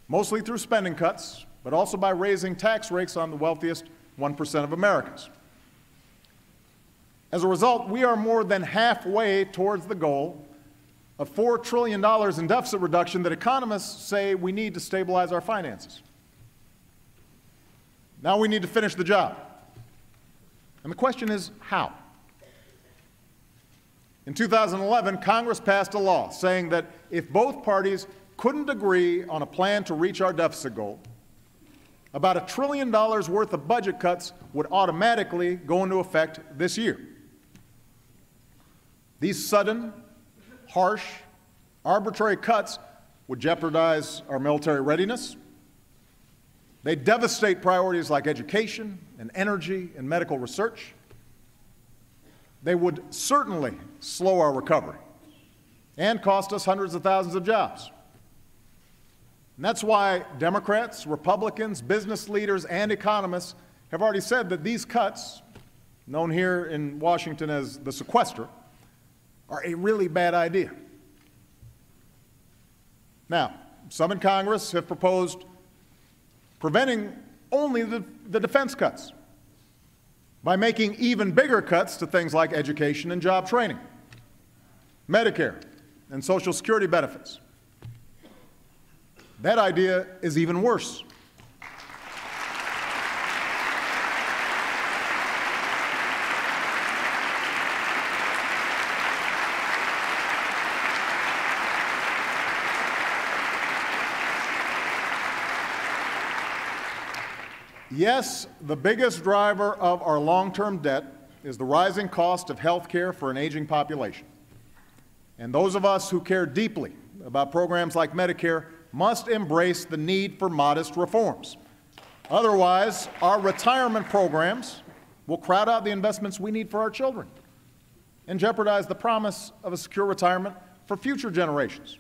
mostly through spending cuts, but also by raising tax rates on the wealthiest 1% of Americans. As a result, we are more than halfway towards the goal of $4 trillion in deficit reduction that economists say we need to stabilize our finances. Now we need to finish the job. And the question is, how? In 2011, Congress passed a law saying that if both parties couldn't agree on a plan to reach our deficit goal, about $1 trillion worth of budget cuts would automatically go into effect this year. These sudden, harsh, arbitrary cuts would jeopardize our military readiness. They devastate priorities like education and energy and medical research. They would certainly slow our recovery and cost us hundreds of thousands of jobs. And that's why Democrats, Republicans, business leaders, and economists have already said that these cuts, known here in Washington as the sequester, are a really bad idea. Now, some in Congress have proposed preventing only the defense cuts by making even bigger cuts to things like education and job training, Medicare, and Social Security benefits. That idea is even worse. Yes, the biggest driver of our long-term debt is the rising cost of health care for an aging population. And those of us who care deeply about programs like Medicare must embrace the need for modest reforms. Otherwise, our retirement programs will crowd out the investments we need for our children and jeopardize the promise of a secure retirement for future generations.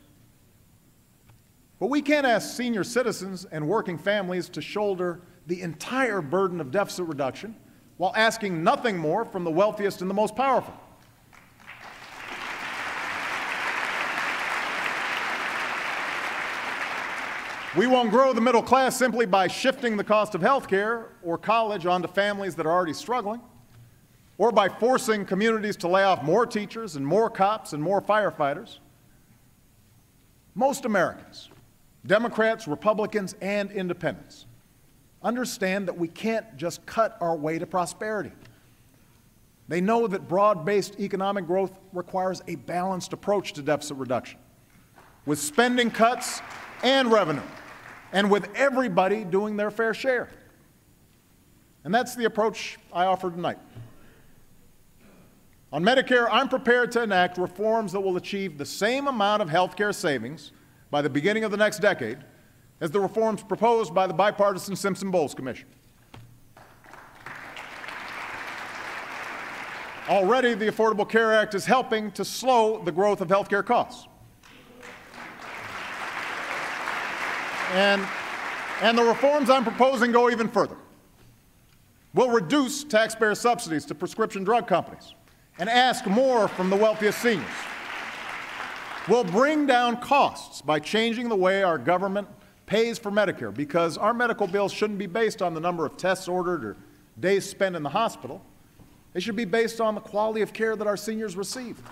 But we can't ask senior citizens and working families to shoulder the entire burden of deficit reduction while asking nothing more from the wealthiest and the most powerful. We won't grow the middle class simply by shifting the cost of health care or college onto families that are already struggling, or by forcing communities to lay off more teachers and more cops and more firefighters. Most Americans, Democrats, Republicans, and independents, understand that we can't just cut our way to prosperity. They know that broad-based economic growth requires a balanced approach to deficit reduction, with spending cuts and revenue, and with everybody doing their fair share. And that's the approach I offer tonight. On Medicare, I'm prepared to enact reforms that will achieve the same amount of health care savings by the beginning of the next decade as the reforms proposed by the bipartisan Simpson-Bowles Commission. Already, the Affordable Care Act is helping to slow the growth of health care costs. And the reforms I'm proposing go even further. We'll reduce taxpayer subsidies to prescription drug companies and ask more from the wealthiest seniors. We'll bring down costs by changing the way our government pays for Medicare, because our medical bills shouldn't be based on the number of tests ordered or days spent in the hospital. They should be based on the quality of care that our seniors receive.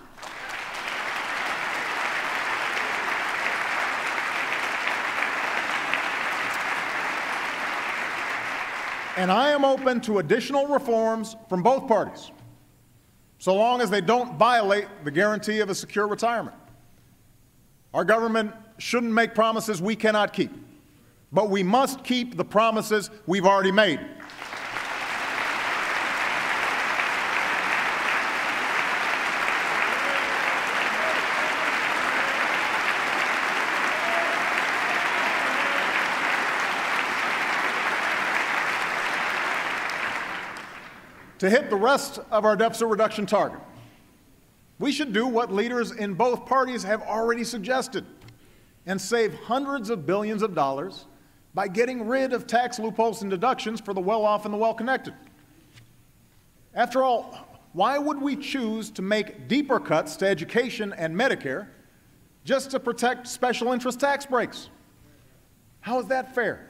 And I am open to additional reforms from both parties, so long as they don't violate the guarantee of a secure retirement. Our government shouldn't make promises we cannot keep, but we must keep the promises we've already made. To hit the rest of our deficit reduction target, we should do what leaders in both parties have already suggested and save hundreds of billions of dollars by getting rid of tax loopholes and deductions for the well-off and the well-connected. After all, why would we choose to make deeper cuts to education and Medicare just to protect special interest tax breaks? How is that fair?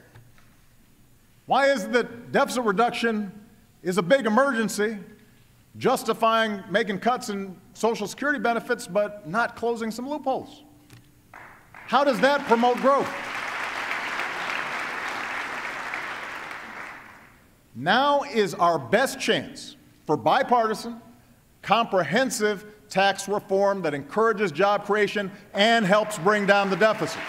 Why is it that deficit reduction is a big emergency, justifying making cuts in Social Security benefits but not closing some loopholes? How does that promote growth? Now is our best chance for bipartisan, comprehensive tax reform that encourages job creation and helps bring down the deficit.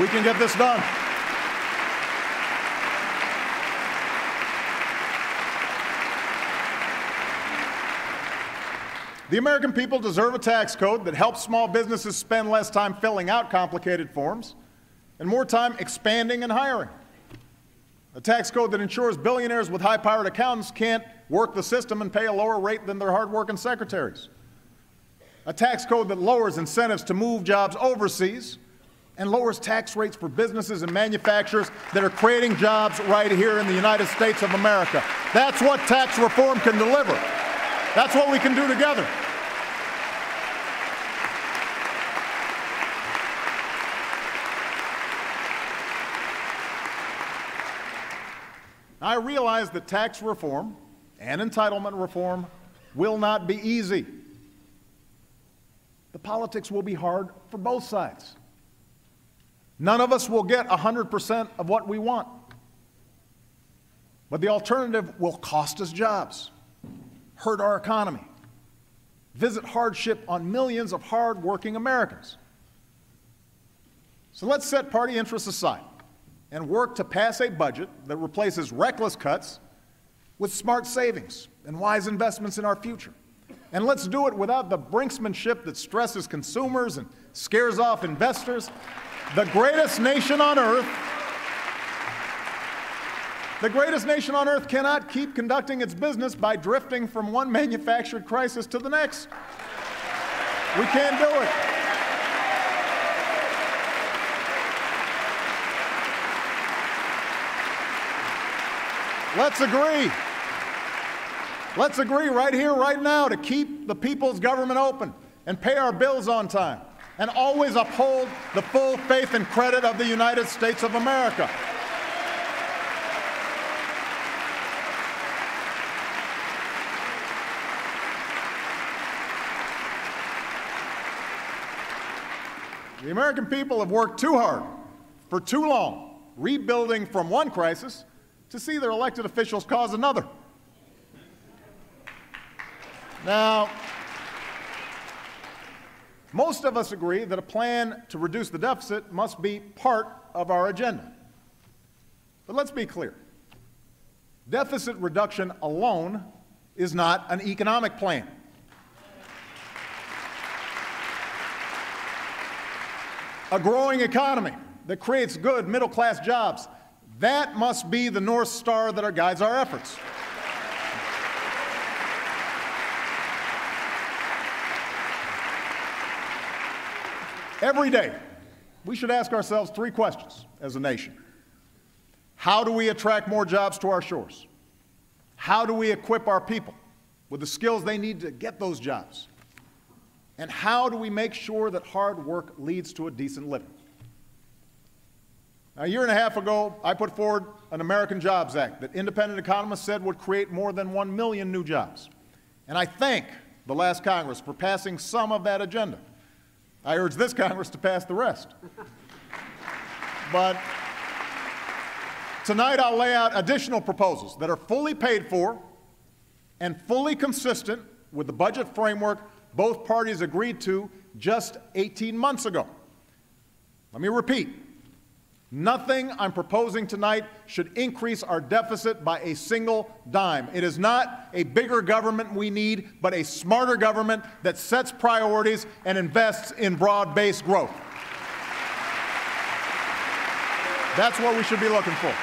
We can get this done. The American people deserve a tax code that helps small businesses spend less time filling out complicated forms and more time expanding and hiring. A tax code that ensures billionaires with high-powered accountants can't work the system and pay a lower rate than their hard-working secretaries. A tax code that lowers incentives to move jobs overseas and lowers tax rates for businesses and manufacturers that are creating jobs right here in the United States of America. That's what tax reform can deliver. That's what we can do together. I realize that tax reform and entitlement reform will not be easy. The politics will be hard for both sides. None of us will get 100% of what we want. But the alternative will cost us jobs, hurt our economy, visit hardship on millions of hard-working Americans. So let's set party interests aside and work to pass a budget that replaces reckless cuts with smart savings and wise investments in our future. And let's do it without the brinksmanship that stresses consumers and scares off investors. The greatest nation on earth cannot keep conducting its business by drifting from one manufactured crisis to the next. We can't do it. Let's agree. Let's agree right here, right now, to keep the people's government open and pay our bills on time and always uphold the full faith and credit of the United States of America. The American people have worked too hard for too long, rebuilding from one crisis to see their elected officials cause another. Now, most of us agree that a plan to reduce the deficit must be part of our agenda. But let's be clear. Deficit reduction alone is not an economic plan. A growing economy that creates good middle-class jobs, that must be the North Star that guides our efforts. Every day, we should ask ourselves three questions as a nation. How do we attract more jobs to our shores? How do we equip our people with the skills they need to get those jobs? And how do we make sure that hard work leads to a decent living? Now, a year and a half ago, I put forward an American Jobs Act that independent economists said would create more than 1 million new jobs. And I thank the last Congress for passing some of that agenda. I urge this Congress to pass the rest. But tonight I'll lay out additional proposals that are fully paid for and fully consistent with the budget framework both parties agreed to just 18 months ago. Let me repeat. Nothing I'm proposing tonight should increase our deficit by a single dime. It is not a bigger government we need, but a smarter government that sets priorities and invests in broad-based growth. That's what we should be looking for.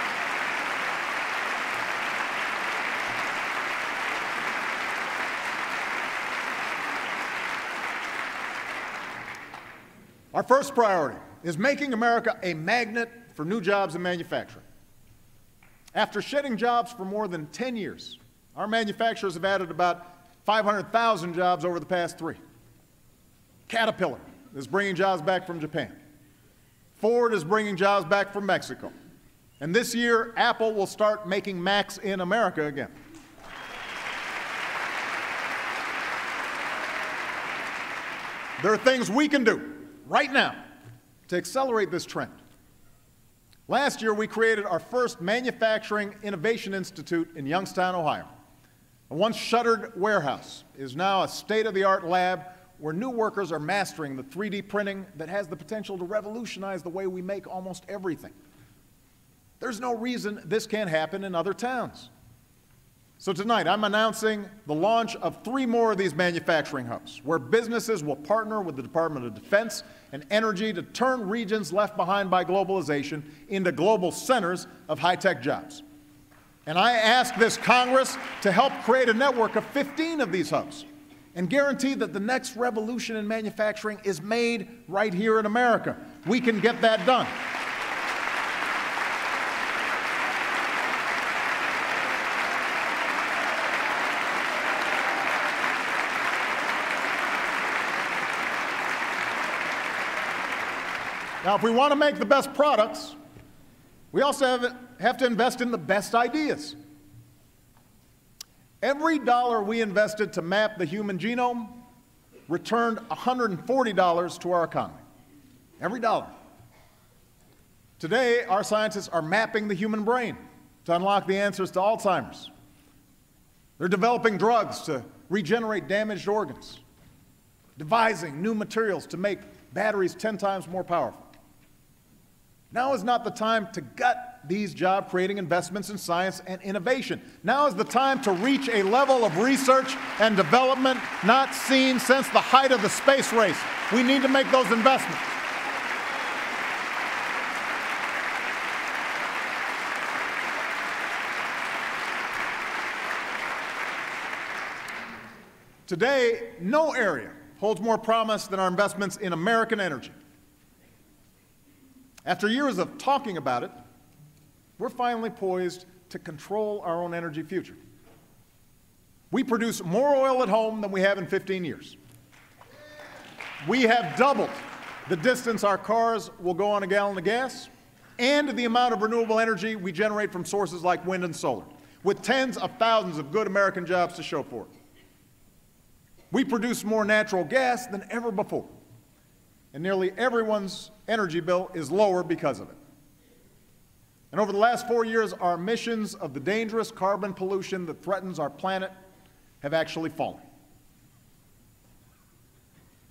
Our first priority is making America a magnet for new jobs in manufacturing. After shedding jobs for more than 10 years, our manufacturers have added about 500,000 jobs over the past 3. Caterpillar, is bringing jobs back from Japan. Ford is bringing jobs back from Mexico. And this year, Apple will start making Macs in America again. There are things we can do right now to accelerate this trend. Last year, we created our first Manufacturing Innovation Institute in Youngstown, Ohio. A once shuttered warehouse is now a state-of-the-art lab where new workers are mastering the 3D printing that has the potential to revolutionize the way we make almost everything. There's no reason this can't happen in other towns. So tonight, I'm announcing the launch of 3 more of these manufacturing hubs, where businesses will partner with the Department of Defense and Energy to turn regions left behind by globalization into global centers of high-tech jobs. And I ask this Congress to help create a network of 15 of these hubs and guarantee that the next revolution in manufacturing is made right here in America. We can get that done. Now, if we want to make the best products, we also have to invest in the best ideas. Every dollar we invested to map the human genome returned $140 to our economy. Every dollar. Today, our scientists are mapping the human brain to unlock the answers to Alzheimer's. They're developing drugs to regenerate damaged organs, devising new materials to make batteries 10 times more powerful. Now is not the time to gut these job-creating investments in science and innovation. Now is the time to reach a level of research and development not seen since the height of the space race. We need to make those investments. Today, no area holds more promise than our investments in American energy. After years of talking about it, we're finally poised to control our own energy future. We produce more oil at home than we have in 15 years. We have doubled the distance our cars will go on a gallon of gas and the amount of renewable energy we generate from sources like wind and solar, with tens of thousands of good American jobs to show for it. We produce more natural gas than ever before, and nearly everyone's energy bill is lower because of it. And over the last 4 years, our emissions of the dangerous carbon pollution that threatens our planet have actually fallen.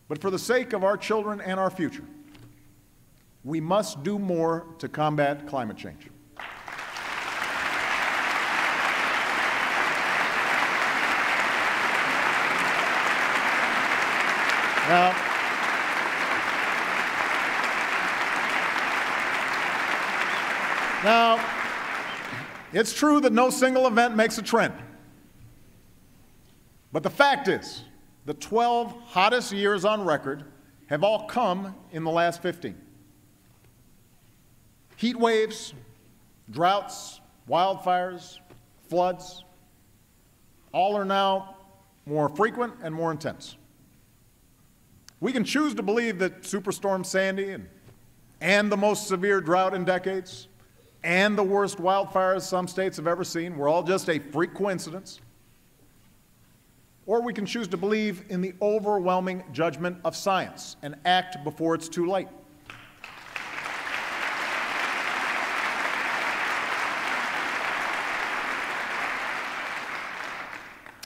But for the sake of our children and our future, we must do more to combat climate change. Now, it's true that no single event makes a trend. But the fact is, the 12 hottest years on record have all come in the last 15. Heat waves, droughts, wildfires, floods, all are now more frequent and more intense. We can choose to believe that Superstorm Sandy and the most severe drought in decades and the worst wildfires some states have ever seen were all just a freak coincidence. Or we can choose to believe in the overwhelming judgment of science and act before it's too late.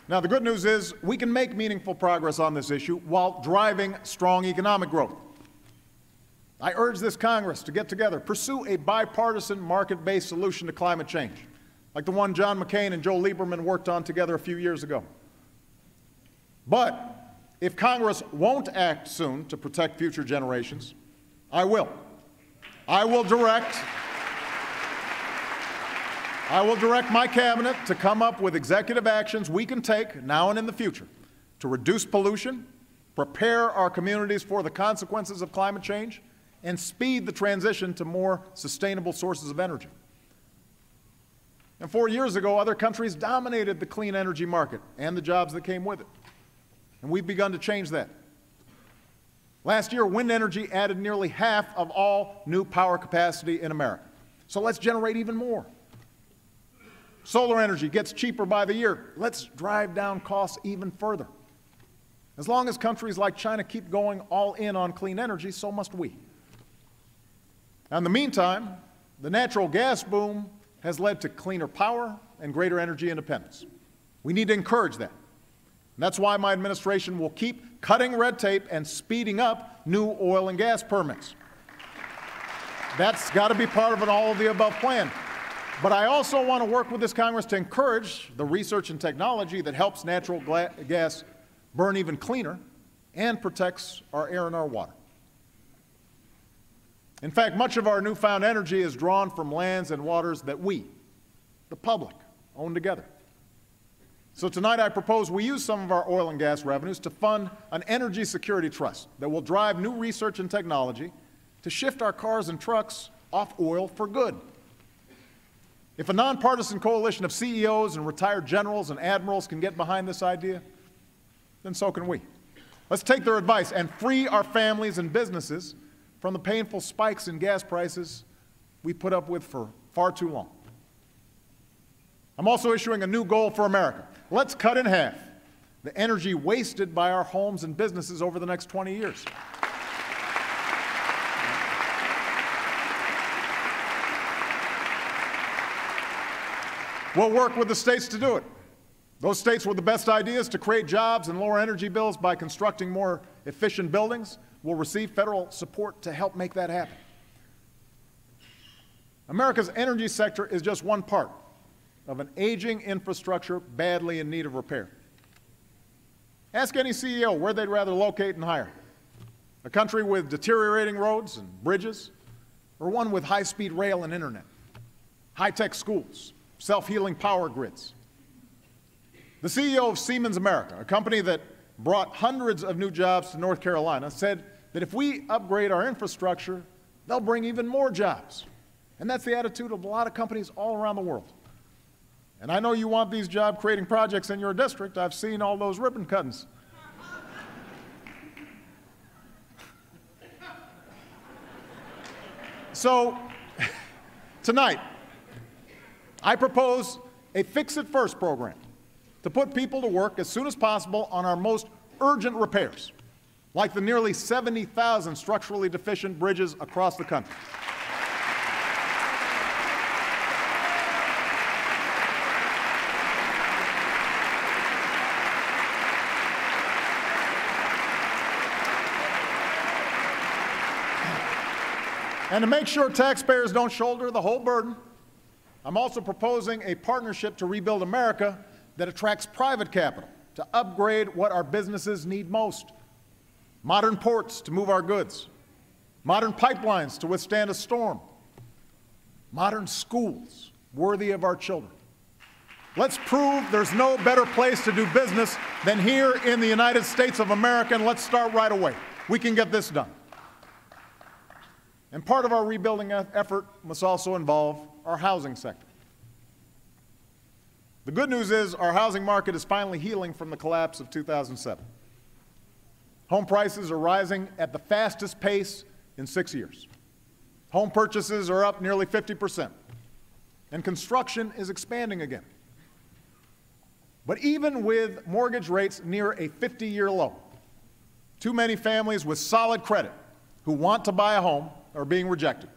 Now, the good news is we can make meaningful progress on this issue while driving strong economic growth. I urge this Congress to get together, pursue a bipartisan market-based solution to climate change, like the one John McCain and Joe Lieberman worked on together a few years ago. But if Congress won't act soon to protect future generations, I will. I will direct my cabinet to come up with executive actions we can take now and in the future to reduce pollution, prepare our communities for the consequences of climate change, and speed the transition to more sustainable sources of energy. And 4 years ago, other countries dominated the clean energy market and the jobs that came with it. And we've begun to change that. Last year, wind energy added nearly half of all new power capacity in America. So let's generate even more. Solar energy gets cheaper by the year. Let's drive down costs even further. As long as countries like China keep going all in on clean energy, so must we. Now, in the meantime, the natural gas boom has led to cleaner power and greater energy independence. We need to encourage that. And that's why my administration will keep cutting red tape and speeding up new oil and gas permits. That's got to be part of an all-of-the-above plan. But I also want to work with this Congress to encourage the research and technology that helps natural gas burn even cleaner and protects our air and our water. In fact, much of our newfound energy is drawn from lands and waters that we, the public, own together. So tonight I propose we use some of our oil and gas revenues to fund an energy security trust that will drive new research and technology to shift our cars and trucks off oil for good. If a nonpartisan coalition of CEOs and retired generals and admirals can get behind this idea, then so can we. Let's take their advice and free our families and businesses from the painful spikes in gas prices we put up with for far too long. I'm also issuing a new goal for America. Let's cut in half the energy wasted by our homes and businesses over the next 20 years. We'll work with the states to do it. Those states with the best ideas to create jobs and lower energy bills by constructing more efficient buildings will receive federal support to help make that happen. America's energy sector is just one part of an aging infrastructure badly in need of repair. Ask any CEO where they'd rather locate and hire. A country with deteriorating roads and bridges, or one with high-speed rail and internet, high-tech schools, self-healing power grids. The CEO of Siemens America, a company that brought hundreds of new jobs to North Carolina, said that if we upgrade our infrastructure, they'll bring even more jobs. And that's the attitude of a lot of companies all around the world. And I know you want these job-creating projects in your district. I've seen all those ribbon cuttings. So, tonight, I propose a Fix-It-First program to put people to work as soon as possible on our most urgent repairs, like the nearly 70,000 structurally deficient bridges across the country. And to make sure taxpayers don't shoulder the whole burden, I'm also proposing a partnership to rebuild America that attracts private capital to upgrade what our businesses need most. Modern ports to move our goods, modern pipelines to withstand a storm, modern schools worthy of our children. Let's prove there's no better place to do business than here in the United States of America, and let's start right away. We can get this done. And part of our rebuilding effort must also involve our housing sector. The good news is our housing market is finally healing from the collapse of 2007. Home prices are rising at the fastest pace in 6 years. Home purchases are up nearly 50%, and construction is expanding again. But even with mortgage rates near a 50-year low, too many families with solid credit who want to buy a home are being rejected.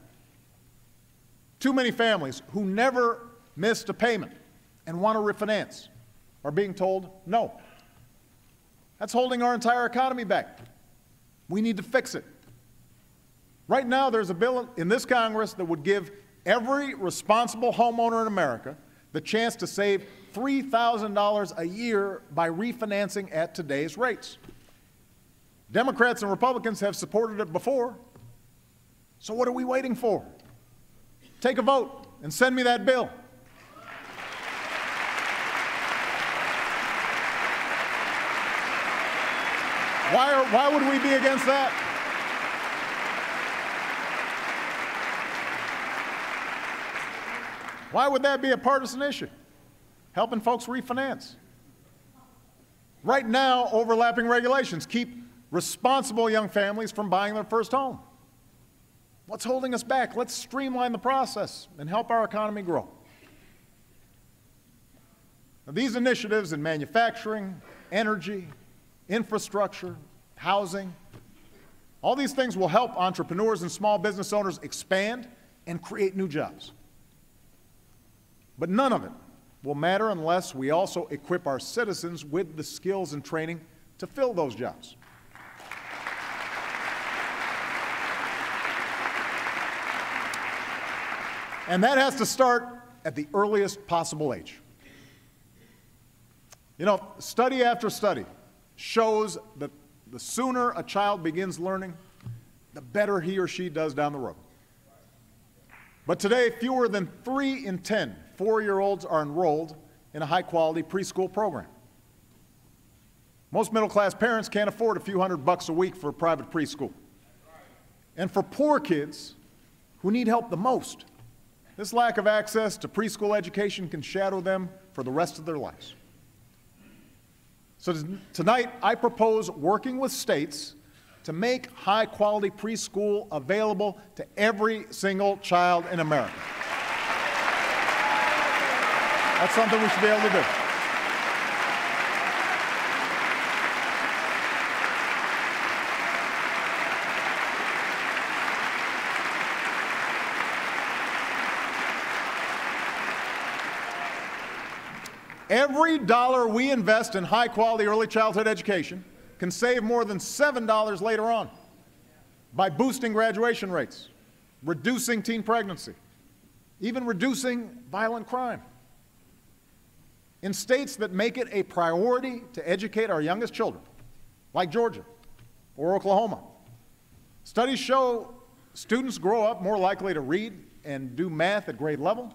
Too many families who never missed a payment and want to refinance are being told no. That's holding our entire economy back. We need to fix it. Right now, there's a bill in this Congress that would give every responsible homeowner in America the chance to save $3,000 a year by refinancing at today's rates. Democrats and Republicans have supported it before. So what are we waiting for? Take a vote and send me that bill. Why would we be against that? Why would that be a partisan issue? Helping folks refinance. Right now, overlapping regulations keep responsible young families from buying their first home. What's holding us back? Let's streamline the process and help our economy grow. Now, these initiatives in manufacturing, energy, infrastructure, housing, all these things will help entrepreneurs and small business owners expand and create new jobs. But none of it will matter unless we also equip our citizens with the skills and training to fill those jobs. And that has to start at the earliest possible age. You know, study after study shows that the sooner a child begins learning, the better he or she does down the road. But today, fewer than 3 in 10 4-year-olds are enrolled in a high-quality preschool program. Most middle-class parents can't afford a few $100 a week for a private preschool. And for poor kids who need help the most, this lack of access to preschool education can shadow them for the rest of their lives. So tonight, I propose working with states to make high-quality preschool available to every single child in America. That's something we should be able to do. Every dollar we invest in high-quality early childhood education can save more than $7 later on by boosting graduation rates, reducing teen pregnancy, even reducing violent crime. In states that make it a priority to educate our youngest children, like Georgia or Oklahoma, studies show students grow up more likely to read and do math at grade level,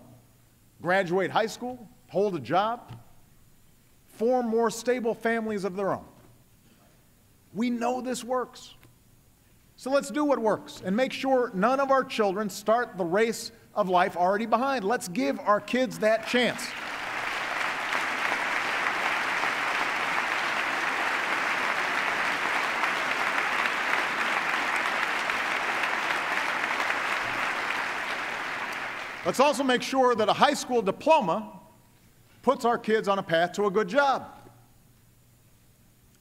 graduate high school, hold a job, form more stable families of their own. We know this works. So let's do what works and make sure none of our children start the race of life already behind. Let's give our kids that chance. Let's also make sure that a high school diploma puts our kids on a path to a good job.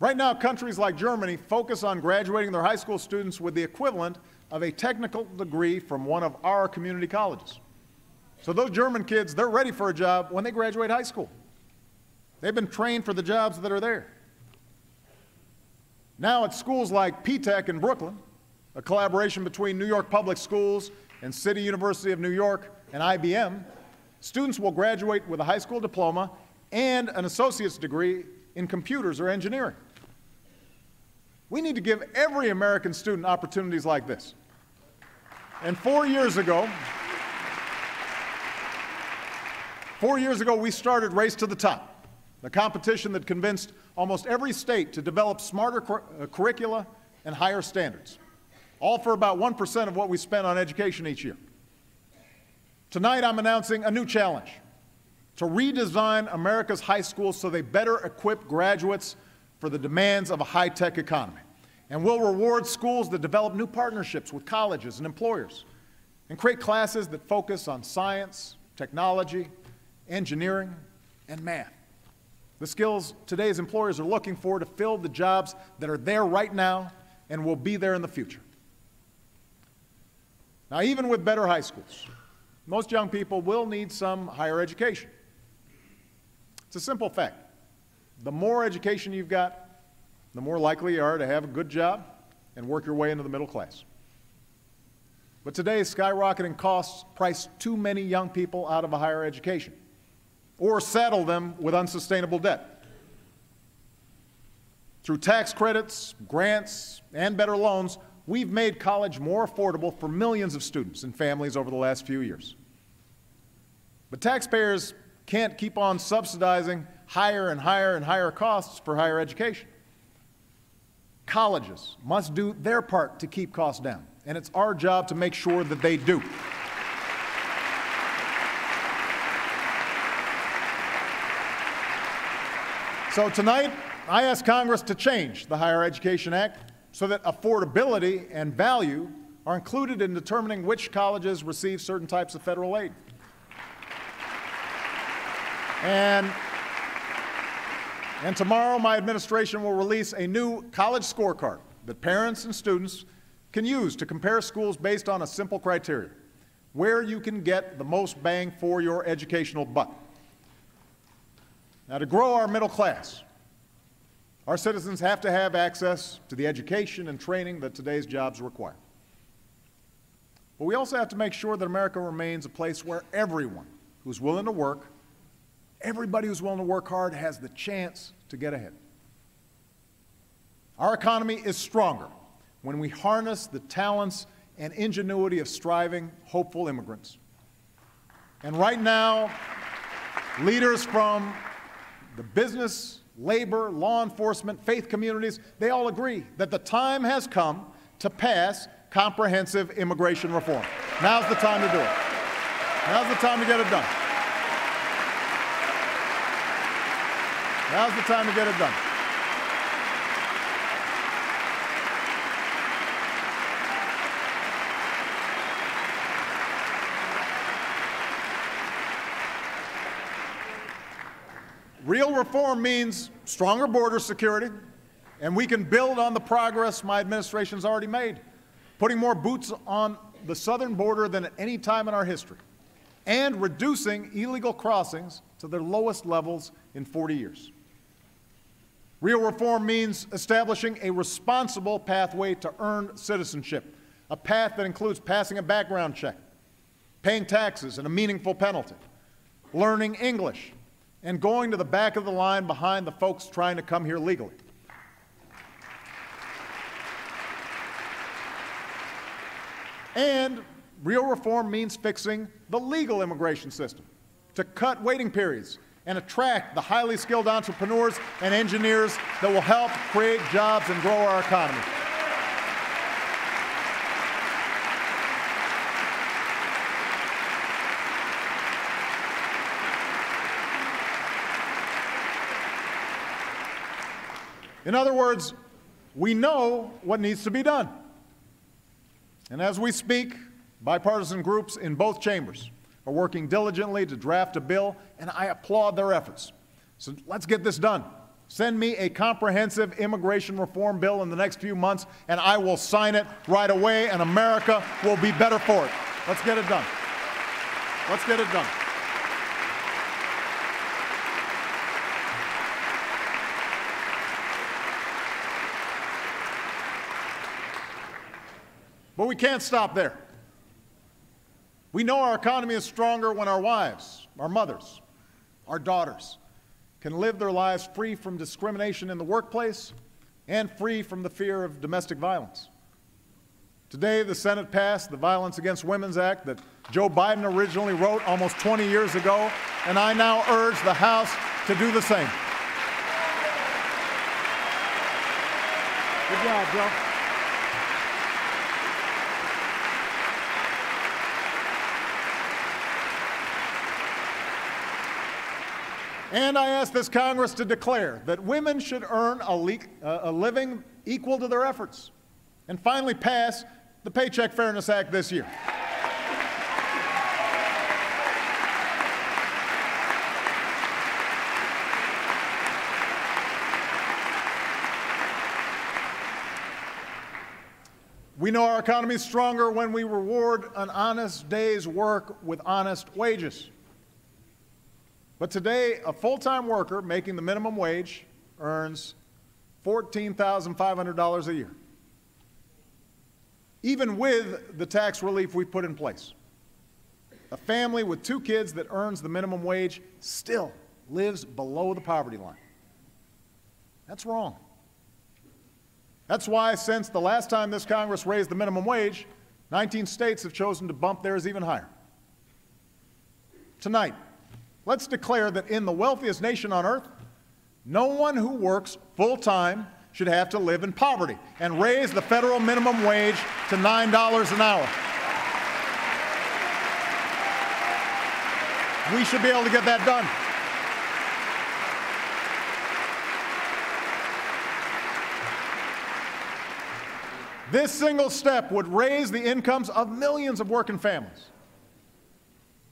Right now, countries like Germany focus on graduating their high school students with the equivalent of a technical degree from one of our community colleges. So those German kids, they're ready for a job when they graduate high school. They've been trained for the jobs that are there. Now at schools like P-Tech in Brooklyn, a collaboration between New York Public Schools and City University of New York and IBM, students will graduate with a high school diploma and an associate's degree in computers or engineering. We need to give every American student opportunities like this. And 4 years ago, we started Race to the Top, a competition that convinced almost every state to develop smarter curricula and higher standards, all for about 1% of what we spend on education each year. Tonight, I'm announcing a new challenge: to redesign America's high schools so they better equip graduates for the demands of a high-tech economy. And we'll reward schools that develop new partnerships with colleges and employers and create classes that focus on science, technology, engineering, and math. The skills today's employers are looking for to fill the jobs that are there right now and will be there in the future. Now, even with better high schools, most young people will need some higher education. It's a simple fact. The more education you've got, the more likely you are to have a good job and work your way into the middle class. But today's skyrocketing costs price too many young people out of a higher education or saddle them with unsustainable debt. Through tax credits, grants, and better loans, we've made college more affordable for millions of students and families over the last few years. But taxpayers can't keep on subsidizing higher and higher and higher costs for higher education. Colleges must do their part to keep costs down, and it's our job to make sure that they do. So tonight, I ask Congress to change the Higher Education Act so that affordability and value are included in determining which colleges receive certain types of federal aid. And tomorrow, my administration will release a new college scorecard that parents and students can use to compare schools based on a simple criteria: where you can get the most bang for your educational buck. Now, to grow our middle class, our citizens have to have access to the education and training that today's jobs require. But we also have to make sure that America remains a place where everyone who's willing to work, everybody who's willing to work hard, has the chance to get ahead. Our economy is stronger when we harness the talents and ingenuity of striving, hopeful immigrants. And right now, leaders from the business, labor, law enforcement, faith communities, they all agree that the time has come to pass comprehensive immigration reform. Now's the time to do it. Now's the time to get it done. Now's the time to get it done. Real reform means stronger border security, and we can build on the progress my administration's already made, putting more boots on the southern border than at any time in our history, and reducing illegal crossings to their lowest levels in 40 years. Real reform means establishing a responsible pathway to earn citizenship, a path that includes passing a background check, paying taxes and a meaningful penalty, learning English, and going to the back of the line behind the folks trying to come here legally. And real reform means fixing the legal immigration system to cut waiting periods and attract the highly skilled entrepreneurs and engineers that will help create jobs and grow our economy. In other words, we know what needs to be done. And as we speak, bipartisan groups in both chambers are working diligently to draft a bill, and I applaud their efforts. So let's get this done. Send me a comprehensive immigration reform bill in the next few months, and I will sign it right away, and America will be better for it. Let's get it done. Let's get it done. But we can't stop there. We know our economy is stronger when our wives, our mothers, our daughters can live their lives free from discrimination in the workplace and free from the fear of domestic violence. Today, the Senate passed the Violence Against Women's Act that Joe Biden originally wrote almost 20 years ago, and I now urge the House to do the same. Good job, Joe. And I ask this Congress to declare that women should earn a living equal to their efforts, and finally pass the Paycheck Fairness Act this year. We know our economy is stronger when we reward an honest day's work with honest wages. But today, a full-time worker making the minimum wage earns $14,500 a year, even with the tax relief we put in place. A family with 2 kids that earns the minimum wage still lives below the poverty line. That's wrong. That's why, since the last time this Congress raised the minimum wage, 19 states have chosen to bump theirs even higher. Tonight, let's declare that in the wealthiest nation on earth, no one who works full-time should have to live in poverty, and raise the federal minimum wage to $9 an hour. We should be able to get that done. This single step would raise the incomes of millions of working families.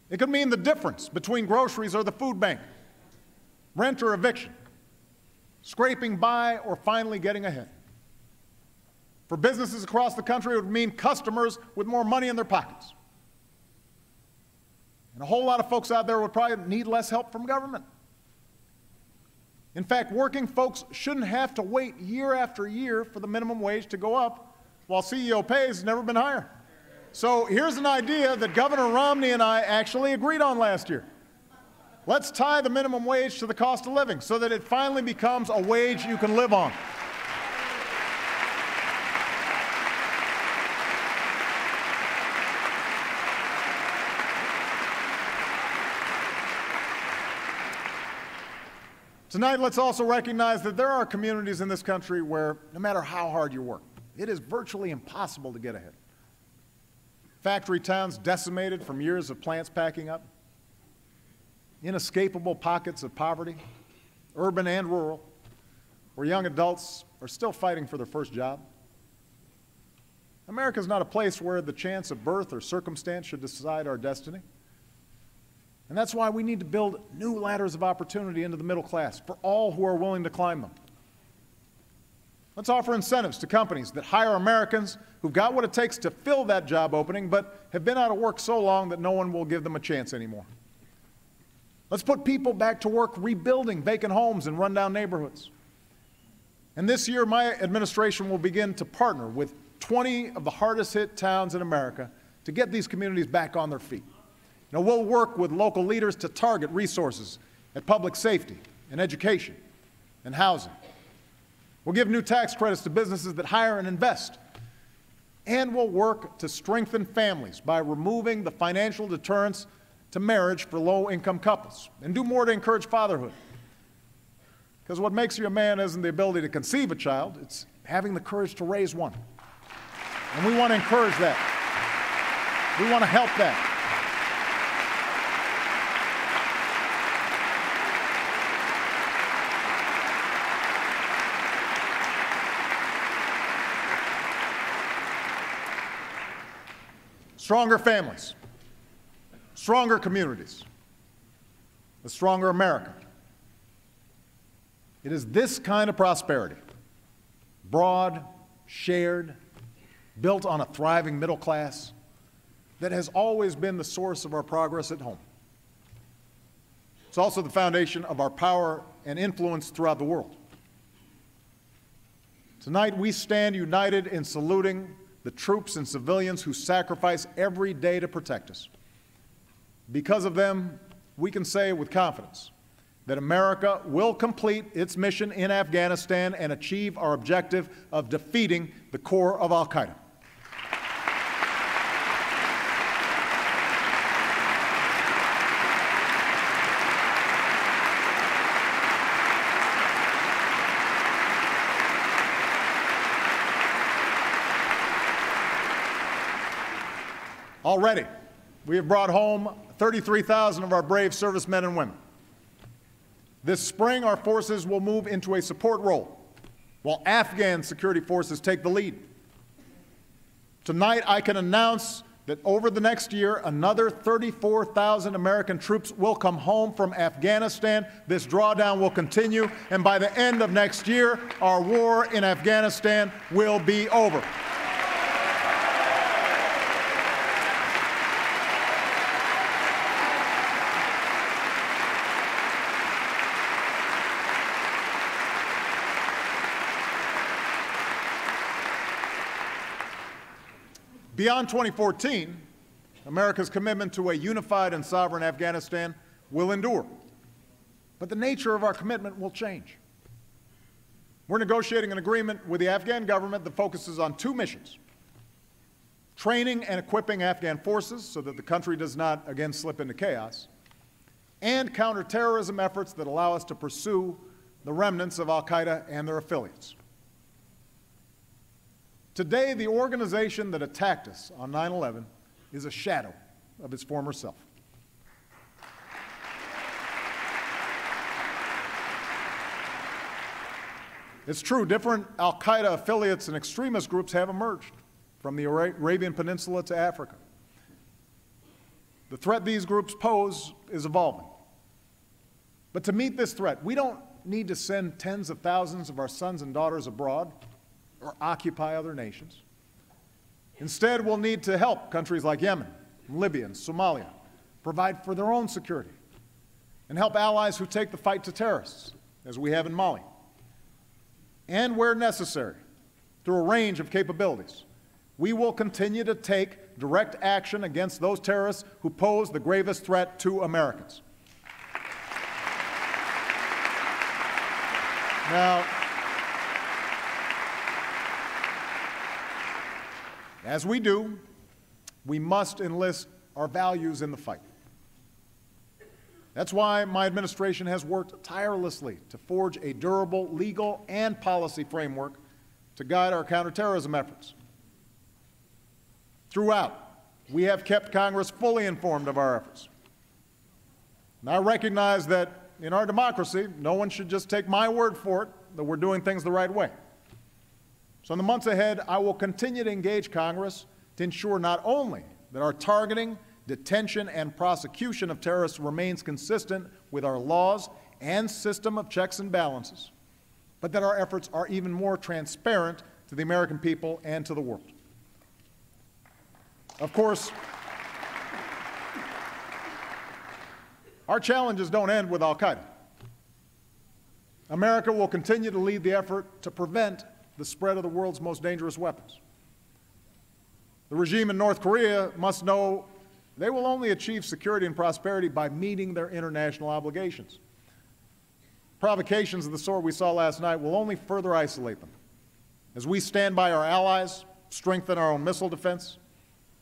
It could mean the difference between groceries or the food bank, rent or eviction, scraping by or finally getting ahead. For businesses across the country, it would mean customers with more money in their pockets. And a whole lot of folks out there would probably need less help from government. In fact, working folks shouldn't have to wait year after year for the minimum wage to go up, while CEO pay has never been higher. So here's an idea that Governor Romney and I actually agreed on last year. Let's tie the minimum wage to the cost of living so that it finally becomes a wage you can live on. Tonight, let's also recognize that there are communities in this country where, no matter how hard you work, it is virtually impossible to get ahead. Factory towns decimated from years of plants packing up, inescapable pockets of poverty, urban and rural, where young adults are still fighting for their first job. America is not a place where the chance of birth or circumstance should decide our destiny. And that's why we need to build new ladders of opportunity into the middle class for all who are willing to climb them. Let's offer incentives to companies that hire Americans who've got what it takes to fill that job opening but have been out of work so long that no one will give them a chance anymore. Let's put people back to work rebuilding vacant homes in rundown neighborhoods. And this year, my administration will begin to partner with 20 of the hardest hit towns in America to get these communities back on their feet. Now, we'll work with local leaders to target resources at public safety and education and housing. We'll give new tax credits to businesses that hire and invest. And we'll work to strengthen families by removing the financial deterrents to marriage for low-income couples and do more to encourage fatherhood. Because what makes you a man isn't the ability to conceive a child, it's having the courage to raise one. And we want to encourage that. We want to help that. Stronger families, stronger communities, a stronger America. It is this kind of prosperity, broad, shared, built on a thriving middle class, that has always been the source of our progress at home. It's also the foundation of our power and influence throughout the world. Tonight, we stand united in saluting the troops and civilians who sacrifice every day to protect us. Because of them, we can say with confidence that America will complete its mission in Afghanistan and achieve our objective of defeating the core of al-Qaeda. Already, we have brought home 33,000 of our brave servicemen and women. This spring, our forces will move into a support role, while Afghan security forces take the lead. Tonight, I can announce that over the next year, another 34,000 American troops will come home from Afghanistan. This drawdown will continue, and by the end of next year, our war in Afghanistan will be over. Beyond 2014, America's commitment to a unified and sovereign Afghanistan will endure. But the nature of our commitment will change. We're negotiating an agreement with the Afghan government that focuses on two missions: training and equipping Afghan forces so that the country does not again slip into chaos, and counterterrorism efforts that allow us to pursue the remnants of al-Qaeda and their affiliates. Today, the organization that attacked us on 9/11 is a shadow of its former self. It's true, different al-Qaeda affiliates and extremist groups have emerged from the Arabian Peninsula to Africa. The threat these groups pose is evolving. But to meet this threat, we don't need to send tens of thousands of our sons and daughters abroad or occupy other nations. Instead, we'll need to help countries like Yemen, Libya, and Somalia provide for their own security and help allies who take the fight to terrorists, as we have in Mali. And where necessary, through a range of capabilities, we will continue to take direct action against those terrorists who pose the gravest threat to Americans. Now, as we do, we must enlist our values in the fight. That's why my administration has worked tirelessly to forge a durable legal and policy framework to guide our counterterrorism efforts. Throughout, we have kept Congress fully informed of our efforts. And I recognize that in our democracy, no one should just take my word for it that we're doing things the right way. So in the months ahead, I will continue to engage Congress to ensure not only that our targeting, detention, and prosecution of terrorists remains consistent with our laws and system of checks and balances, but that our efforts are even more transparent to the American people and to the world. Of course, our challenges don't end with al-Qaeda. America will continue to lead the effort to prevent the spread of the world's most dangerous weapons. The regime in North Korea must know they will only achieve security and prosperity by meeting their international obligations. Provocations of the sort we saw last night will only further isolate them as we stand by our allies, strengthen our own missile defense,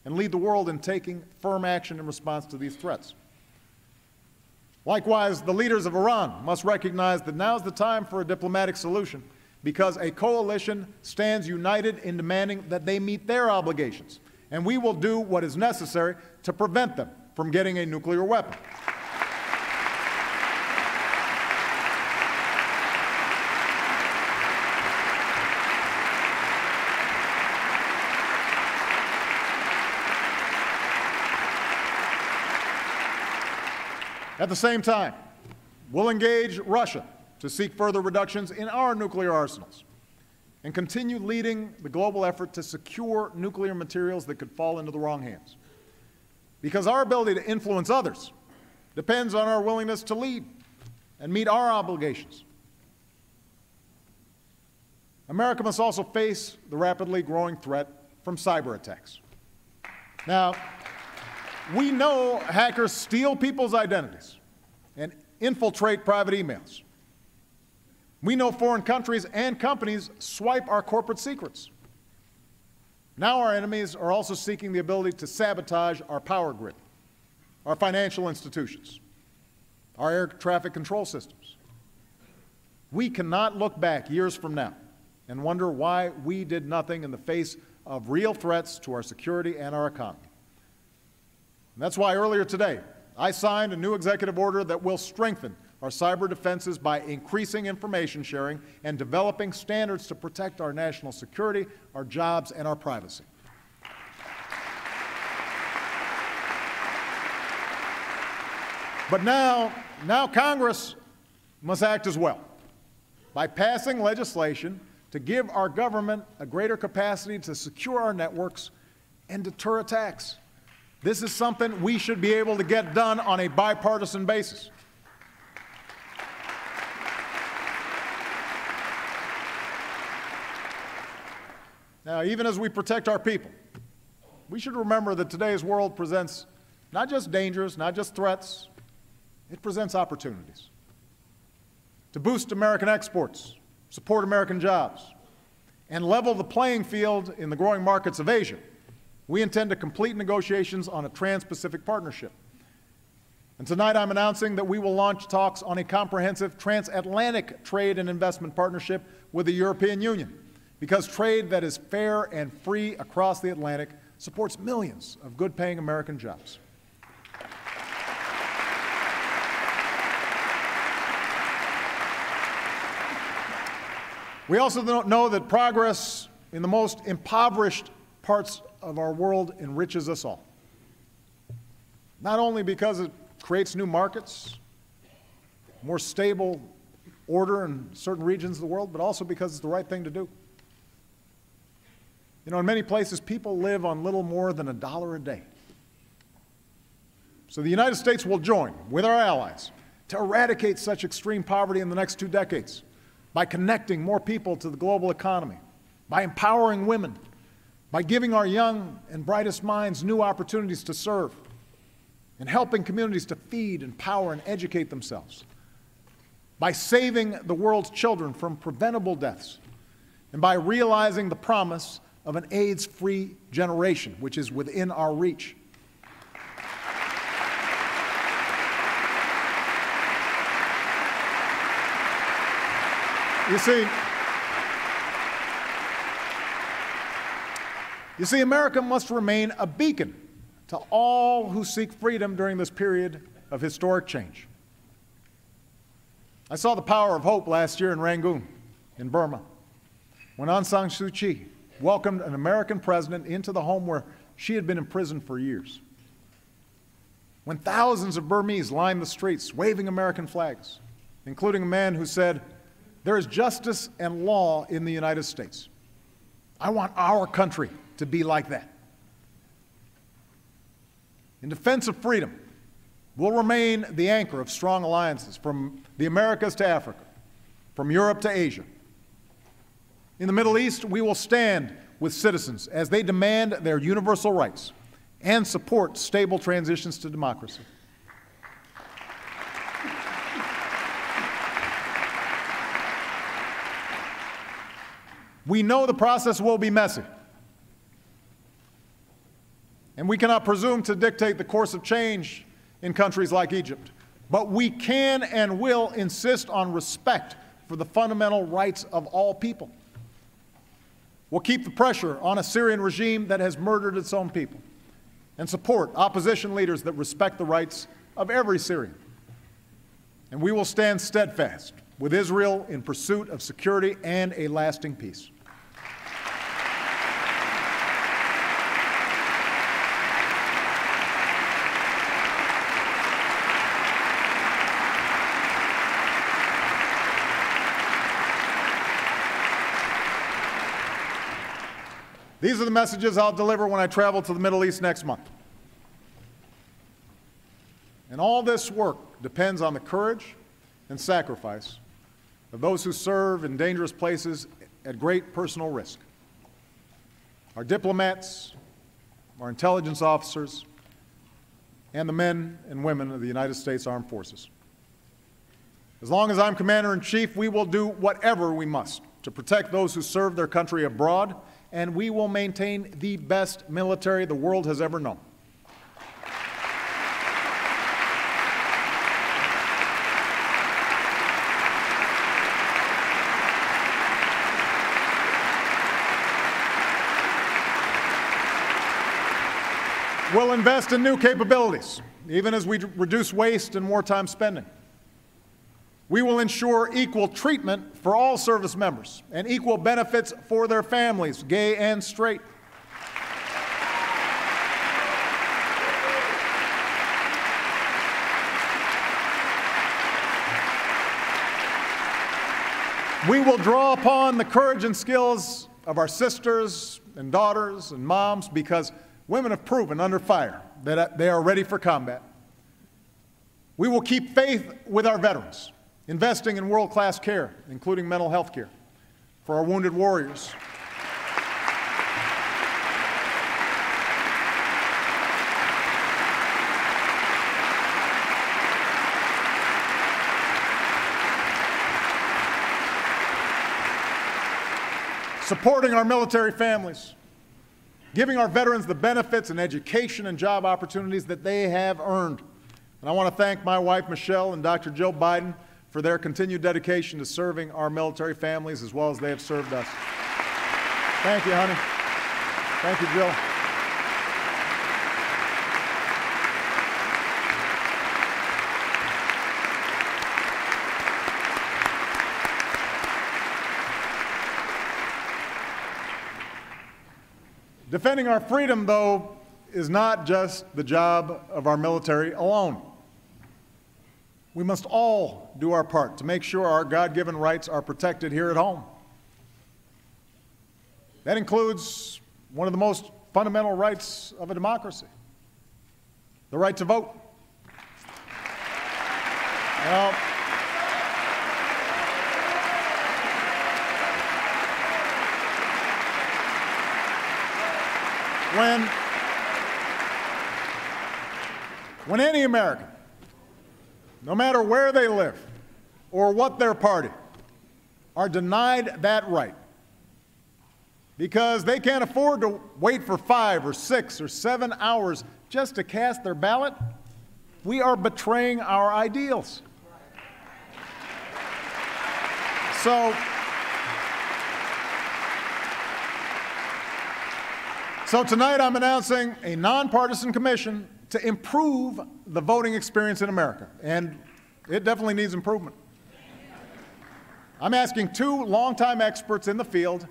and lead the world in taking firm action in response to these threats. Likewise, the leaders of Iran must recognize that now's the time for a diplomatic solution because a coalition stands united in demanding that they meet their obligations, and we will do what is necessary to prevent them from getting a nuclear weapon. At the same time, we'll engage Russia to seek further reductions in our nuclear arsenals and continue leading the global effort to secure nuclear materials that could fall into the wrong hands. Because our ability to influence others depends on our willingness to lead and meet our obligations. America must also face the rapidly growing threat from cyber attacks. Now, we know hackers steal people's identities and infiltrate private emails. We know foreign countries and companies swipe our corporate secrets. Now our enemies are also seeking the ability to sabotage our power grid, our financial institutions, our air traffic control systems. We cannot look back years from now and wonder why we did nothing in the face of real threats to our security and our economy. And that's why earlier today, I signed a new executive order that will strengthen our cyber defenses by increasing information sharing and developing standards to protect our national security, our jobs, and our privacy. But now Congress must act as well by passing legislation to give our government a greater capacity to secure our networks and deter attacks. This is something we should be able to get done on a bipartisan basis. Now, even as we protect our people, we should remember that today's world presents not just dangers, not just threats, it presents opportunities. To boost American exports, support American jobs, and level the playing field in the growing markets of Asia, we intend to complete negotiations on a Trans-Pacific partnership. And tonight I'm announcing that we will launch talks on a comprehensive transatlantic trade and investment partnership with the European Union, because trade that is fair and free across the Atlantic supports millions of good-paying American jobs. We also don't know that progress in the most impoverished parts of our world enriches us all. Not only because it creates new markets, more stable order in certain regions of the world, but also because it's the right thing to do. You know, in many places, people live on little more than $1 a day. So the United States will join with our allies to eradicate such extreme poverty in the next 2 decades by connecting more people to the global economy, by empowering women, by giving our young and brightest minds new opportunities to serve, and helping communities to feed, empower, and educate themselves, by saving the world's children from preventable deaths, and by realizing the promise of an AIDS-free generation, which is within our reach. You see, America must remain a beacon to all who seek freedom during this period of historic change. I saw the power of hope last year in Rangoon, in Burma, when Aung San Suu Kyi welcomed an American president into the home where she had been imprisoned for years. When thousands of Burmese lined the streets waving American flags, including a man who said, "There is justice and law in the United States. I want our country to be like that." In defense of freedom, we'll remain the anchor of strong alliances from the Americas to Africa, from Europe to Asia. In the Middle East, we will stand with citizens as they demand their universal rights and support stable transitions to democracy. We know the process will be messy, and we cannot presume to dictate the course of change in countries like Egypt, but we can and will insist on respect for the fundamental rights of all people. We'll keep the pressure on a Syrian regime that has murdered its own people and support opposition leaders that respect the rights of every Syrian. And we will stand steadfast with Israel in pursuit of security and a lasting peace. These are the messages I'll deliver when I travel to the Middle East next month. And all this work depends on the courage and sacrifice of those who serve in dangerous places at great personal risk. Our diplomats, our intelligence officers, and the men and women of the United States Armed Forces. As long as I'm Commander-in-Chief, we will do whatever we must to protect those who serve their country abroad, and we will maintain the best military the world has ever known. We'll invest in new capabilities, even as we reduce waste and wartime spending. We will ensure equal treatment for all service members and equal benefits for their families, gay and straight. We will draw upon the courage and skills of our sisters and daughters and moms because women have proven under fire that they are ready for combat. We will keep faith with our veterans, investing in world-class care, including mental health care, for our wounded warriors. Supporting our military families, giving our veterans the benefits and education and job opportunities that they have earned. And I want to thank my wife, Michelle, and Dr. Jill Biden for their continued dedication to serving our military families as well as they have served us. Thank you, honey. Thank you, Jill. Defending our freedom, though, is not just the job of our military alone. We must all do our part to make sure our God-given rights are protected here at home. That includes one of the most fundamental rights of a democracy, the right to vote. Now, when any American, no matter where they live or what their party, are denied that right because they can't afford to wait for 5 or 6 or 7 hours just to cast their ballot, we are betraying our ideals. So tonight I'm announcing a nonpartisan commission to improve the voting experience in America, and it definitely needs improvement. I'm asking 2 longtime experts in the field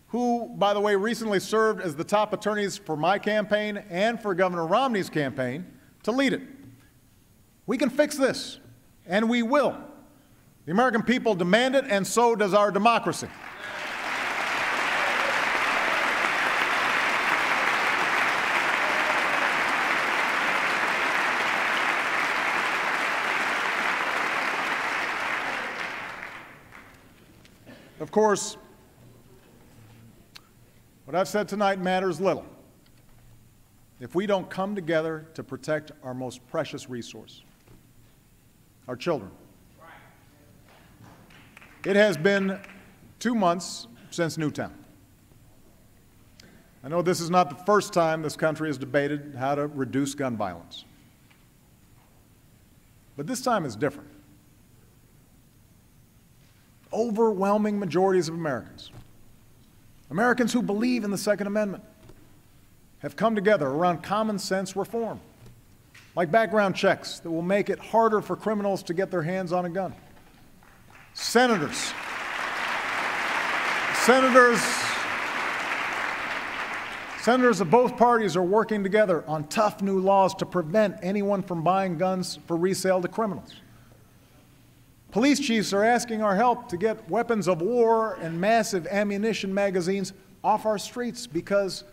who, by the way, recently served as the top attorneys for my campaign and for Governor Romney's campaign, to lead it. We can fix this, and we will. The American people demand it, and so does our democracy. Of course, what I've said tonight matters little if we don't come together to protect our most precious resource, our children. It has been 2 months since Newtown. I know this is not the first time this country has debated how to reduce gun violence, but this time is different. Overwhelming majorities of Americans, Americans who believe in the Second Amendment, have come together around common sense reform, like background checks that will make it harder for criminals to get their hands on a gun. Senators of both parties are working together on tough new laws to prevent anyone from buying guns for resale to criminals. Police chiefs are asking our help to get weapons of war and massive ammunition magazines off our streets because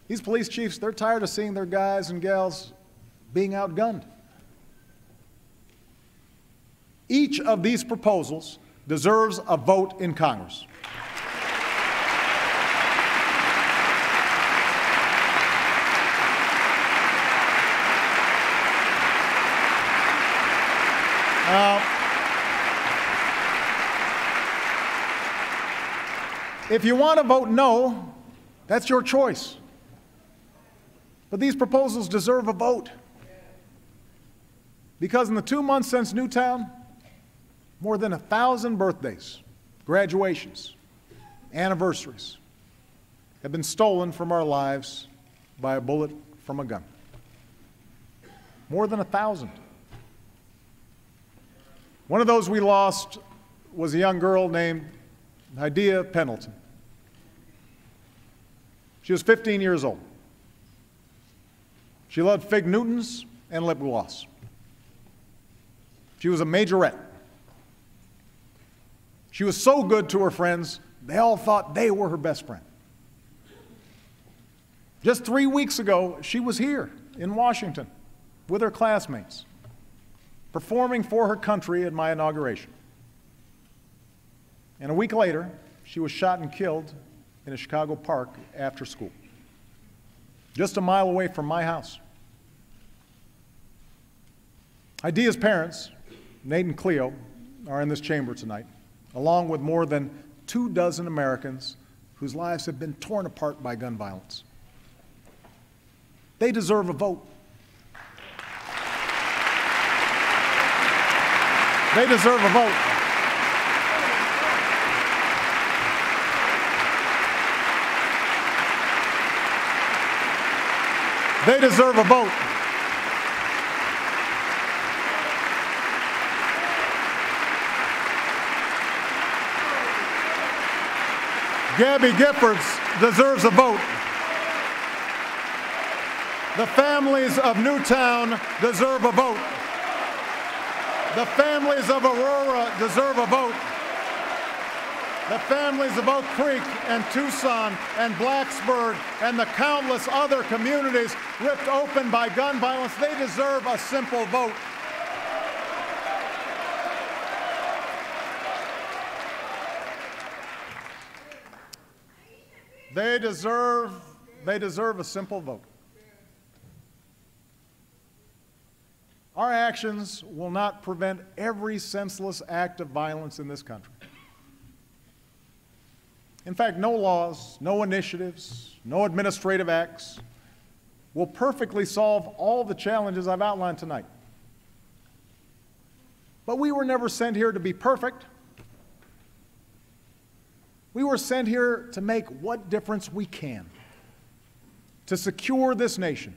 these police chiefs, they're tired of seeing their guys and gals being outgunned. Each of these proposals deserves a vote in Congress. If you want to vote no, that's your choice. But these proposals deserve a vote. Because in the 2 months since Newtown, more than 1,000 birthdays, graduations, anniversaries have been stolen from our lives by a bullet from a gun. More than 1,000. One of those we lost was a young girl named Idea Pendleton. She was 15 years old. She loved fig Newtons and lip gloss. She was a majorette. She was so good to her friends, they all thought they were her best friend. Just 3 weeks ago, she was here in Washington with her classmates, performing for her country at my inauguration. And a week later, she was shot and killed in a Chicago park after school, just a mile away from my house. Idea's parents, Nate and Cleo, are in this chamber tonight, along with more than 24 Americans whose lives have been torn apart by gun violence. They deserve a vote. They deserve a vote. They deserve a vote. Gabby Giffords deserves a vote. The families of Newtown deserve a vote. The families of Aurora deserve a vote. The families of Oak Creek and Tucson and Blacksburg and the countless other communities ripped open by gun violence, they deserve a simple vote. They deserve a simple vote. Our actions will not prevent every senseless act of violence in this country. In fact, no laws, no initiatives, no administrative acts will perfectly solve all the challenges I've outlined tonight. But we were never sent here to be perfect. We were sent here to make what difference we can, to secure this nation,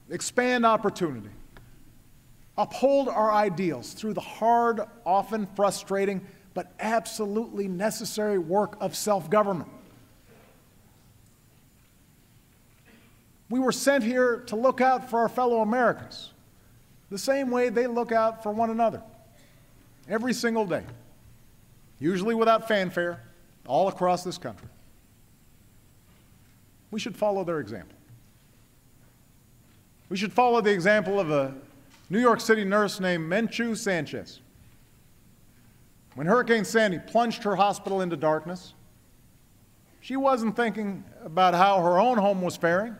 expand opportunity, uphold our ideals through the hard, often frustrating, but absolutely necessary work of self-government. We were sent here to look out for our fellow Americans, the same way they look out for one another, every single day, usually without fanfare, all across this country. We should follow their example. We should follow the example of a New York City nurse named Menchu Sanchez. When Hurricane Sandy plunged her hospital into darkness, she wasn't thinking about how her own home was faring.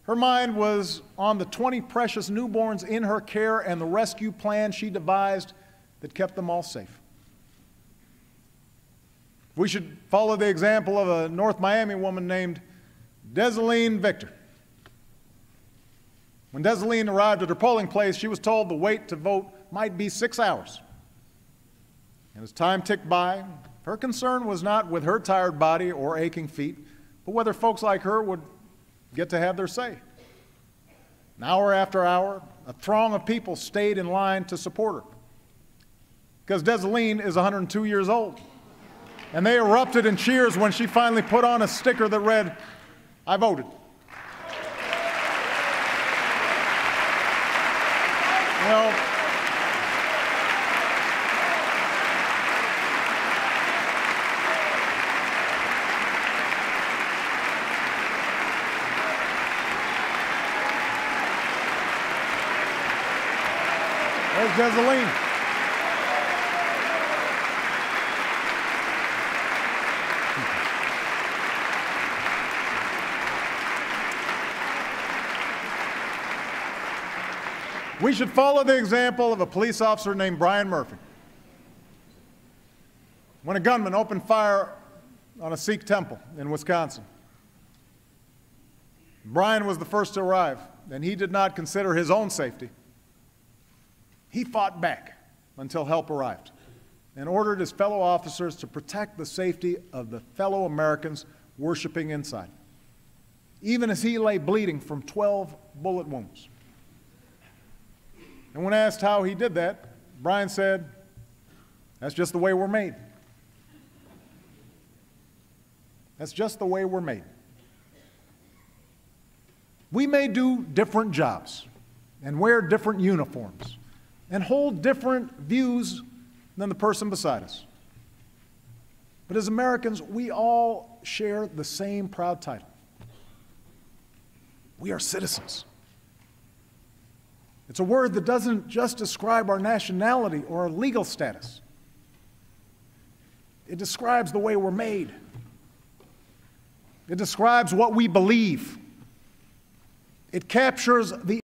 Her mind was on the 20 precious newborns in her care and the rescue plan she devised that kept them all safe. We should follow the example of a North Miami woman named Desaline Victor. When Desaline arrived at her polling place, she was told the wait to vote might be 6 hours. And as time ticked by, her concern was not with her tired body or aching feet, but whether folks like her would get to have their say. And hour after hour, a throng of people stayed in line to support her. Because Desaline is 102 years old. And they erupted in cheers when she finally put on a sticker that read, "I voted." Well, there's Desaline. We should follow the example of a police officer named Brian Murphy. When a gunman opened fire on a Sikh temple in Wisconsin, Brian was the first to arrive, and he did not consider his own safety. He fought back until help arrived and ordered his fellow officers to protect the safety of the fellow Americans worshiping inside, even as he lay bleeding from 12 bullet wounds. And when asked how he did that, Brian said, "That's just the way we're made. That's just the way we're made." We may do different jobs and wear different uniforms and hold different views than the person beside us. But as Americans, we all share the same proud title. We are citizens. It's a word that doesn't just describe our nationality or our legal status. It describes the way we're made. It describes what we believe. It captures the